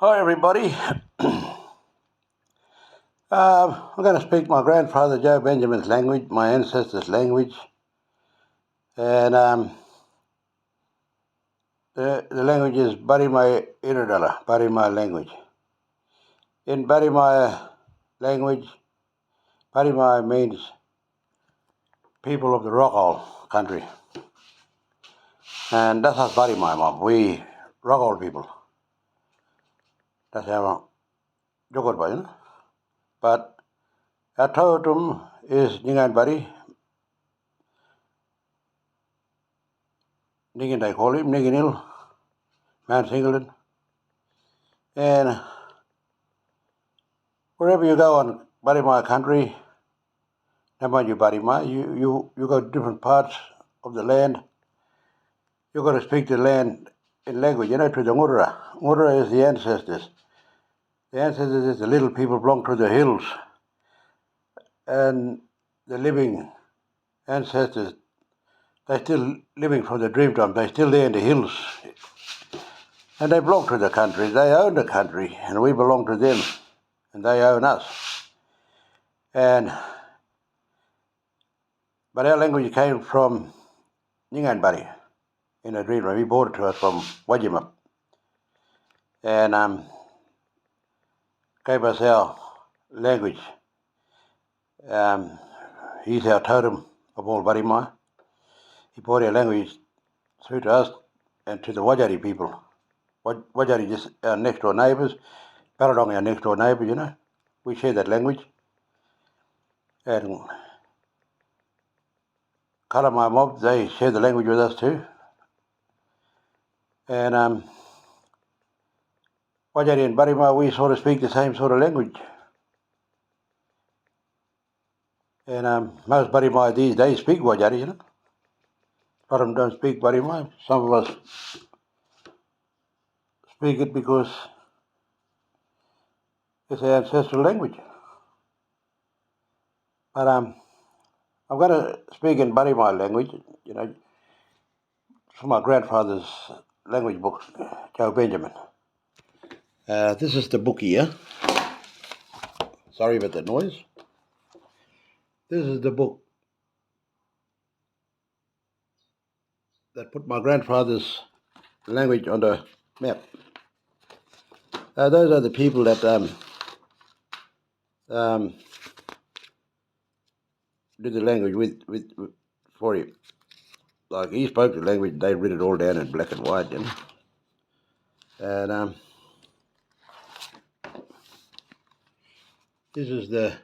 Hi, everybody. I'm going to speak my grandfather Joe Benjamin's language, my ancestors' language, and the language is Badimaya Iridala, Badimaya language. In Badimaya language, Badimaya means people of the Rockall country, and that's us Badimaya mob. We Rockall people. That's our Jogotba, you know. But our totem is Ningan Badi. Ningen they call him, Ninganil, Man Singleton. And wherever you go on Badimaya country, never mind you Badimaya, you go to different parts of the land. You've got to speak the land in language, to the Ngurra. Ngurra is the ancestors. The ancestors is the little people belong to the hills. And the living ancestors, they're still living from the dream time. They're still there in the hills. And they belong to the country. They own the country. And we belong to them. And they own us. But our language came from Ninganbari in a dream. He brought it to us from Wajima. And gave us our language. He's our totem of all Badimaya. He brought our language through to us and to the Wajari people. Wajari just our next door neighbours. Paradong our next door neighbours, We share that language. And Kalamai mob, they share the language with us too. And Wajari and Badimaya, we sort of speak the same sort of language. And most Badimaya these days speak Wajari, A lot of them don't speak Badimaya. Some of us speak it because it's our ancestral language. But I'm going to speak in Badimaya language, from my grandfather's language book, Joe Benjamin. This is the book here. Sorry about the noise. This is the book that put my grandfather's language on the map. Those are the people that did the language with for him. Like he spoke the language, they read it all down in black and white, And this is the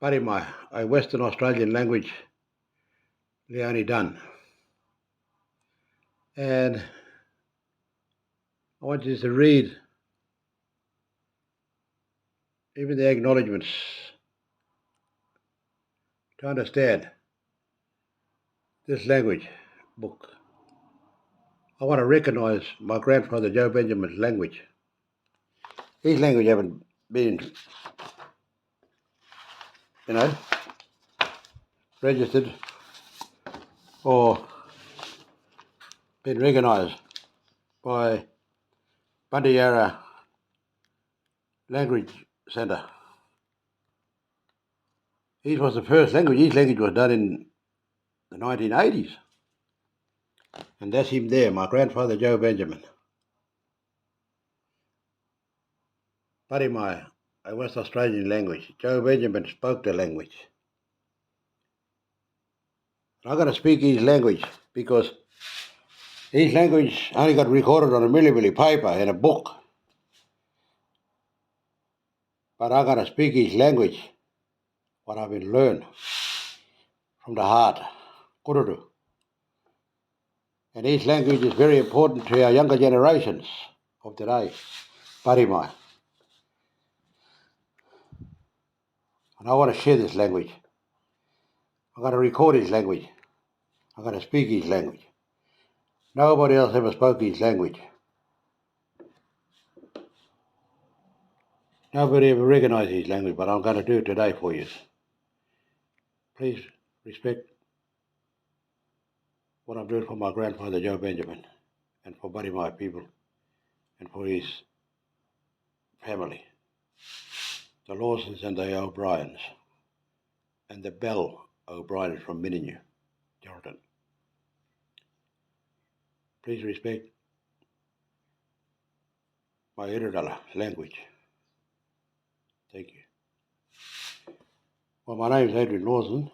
Badimaya, a Western Australian language, Leone Dunn. And I want you to read even the acknowledgements to understand this language book. I want to recognise my grandfather Joe Benjamin's language. His language haven't been, registered or been recognised by Bandiara Language Centre. His was the first language. His language was done in the 1980s. And that's him there, my grandfather Joe Benjamin. Badimaya, a West Australian language. Joe Benjamin spoke the language. And I'm going to speak his language because his language only got recorded on a milli paper in a book. But I'm going to speak his language, what I've been learned from the heart, Kurudu. And his language is very important to our younger generations of today, Badimaya. And I want to share this language. I'm going to record his language. I'm going to speak his language. Nobody else ever spoke his language. Nobody ever recognised his language, but I'm going to do it today for you. Please respect what I'm doing for my grandfather Joe Benjamin and for Badimaya people and for his family, the Lawsons and the O'Briens, and the Bell O'Brien from Mininyu, Jordan. Please respect my Irudala language. Thank you. Well, my name is Adrian Lawson.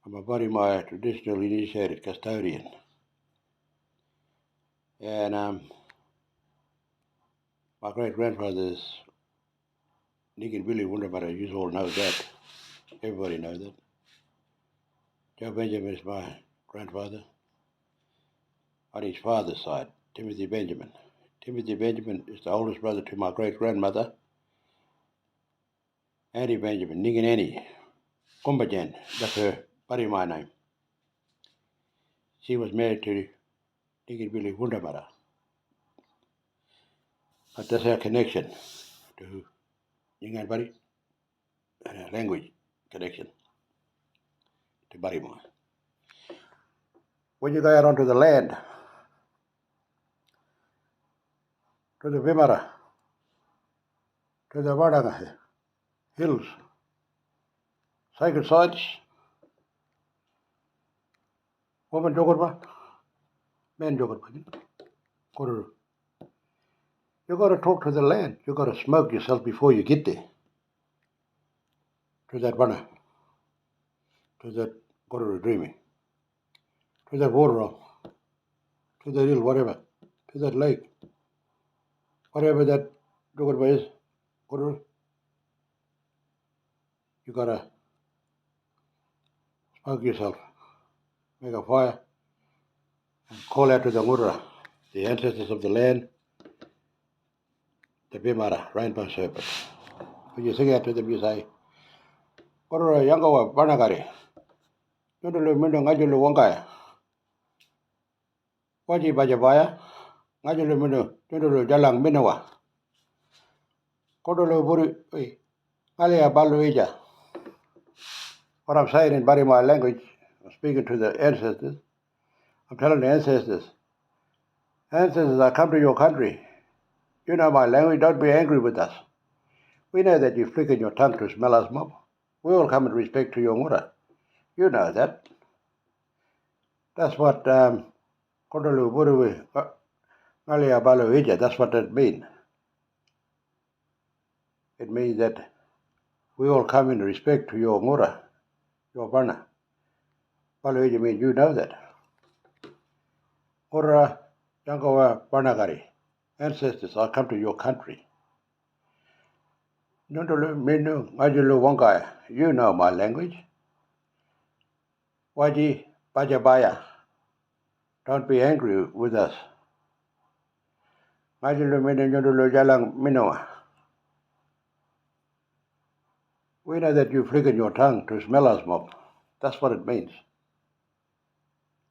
I'm a Badimaya traditional initiated custodian. And my great-grandfather's Nick and Billy Wunderbutter, you all know that. Everybody knows that. Joe Benjamin is my grandfather. On his father's side, Timothy Benjamin. Timothy Benjamin is the oldest brother to my great-grandmother, Annie Benjamin, Ning and Annie. Kumbajan, that's her Badimaya name. She was married to Nick and Billy Wunderbutter. But that's our connection to Ning and Buddy, and our language connection to Badimaya. When you go out onto the land, to the Vimara, to the Waranga hills, sacred sites, woman jogurba, man jogurba. You got to talk to the land. You got to smoke yourself before you get there. To that runner, to that Goruru dreaming, to that water, to that hill, whatever, to that lake, whatever that jogurba is, Goruru. You got to smoke yourself, make a fire, and call out to the Ngurra, the ancestors of the land, the Bimara, rainbow serpent. When you sing out to them, you say, Goruru yangawa banagari, Nudulu Mundu Ngajulu Wangaya, Waji Bajabaya, Ngajulu Mundu, Nudulu Jalang Minawa, Kodulu Buri, Alia Baluija. What I'm saying in Badimaya language, I'm speaking to the ancestors. I'm telling the ancestors, I come to your country. You know my language, don't be angry with us. We know that you flicker your tongue to smell us mob. We will come in respect to your mura. You know that. That's what Kodolu Buru Malia Baluija, that's what that means. It means that we all come in respect to your mura, your Barna. Baluija means you know that. Mura Yangawa Barnagari. Ancestors, I come to your country. You know my language. Waji Bajabaya. Don't be angry with us. We know that you flicker your tongue to smell us mob. That's what it means.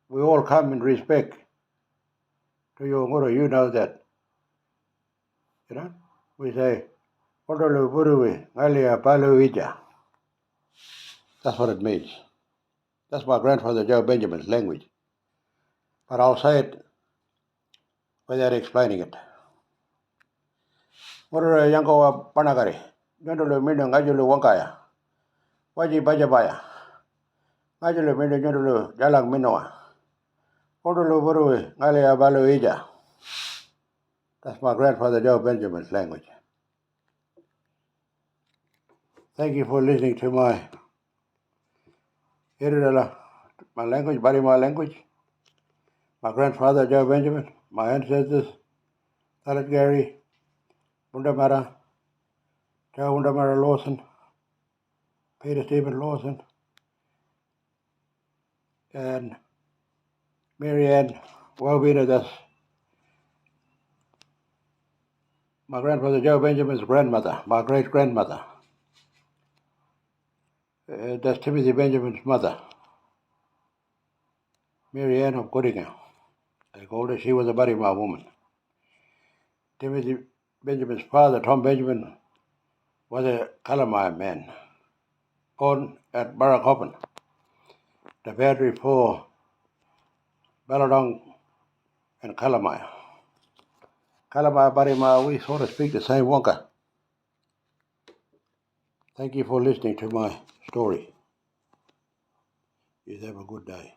We all come in respect to your Guru. You know that. You know? We say, that's what it means. That's my grandfather Joe Benjamin's language. But I'll say it without explaining it. Murura Yanko Panagari, Yondulu Minu Ngajulu Wankaya, Waji Bajabaya, Ngajulu Minu Yondulu Jalang Minoa, Kodulu Buru Ngalia Baluija. That's my grandfather Joe Benjamin's language. Thank you for listening to my Irudala, my language, Badimaya language. My grandfather Joe Benjamin, my ancestors, Talat Gary, Wundamara, Joe Wundamara Lawson, Peter Stephen Lawson, and Mary Ann Wobina, that's my grandfather Joe Benjamin's grandmother, my great-grandmother. That's Timothy Benjamin's mother, Mary Ann of Goodingham. They called her, she was a Badimaya woman. Timothy Benjamin's father, Tom Benjamin, was a Kalamaya man, born at Barracoppin, the boundary for Balladong and Kalamaya. Kalama Badimaya, we sort of speak the same Wonka. Thank you for listening to my story. You have a good day.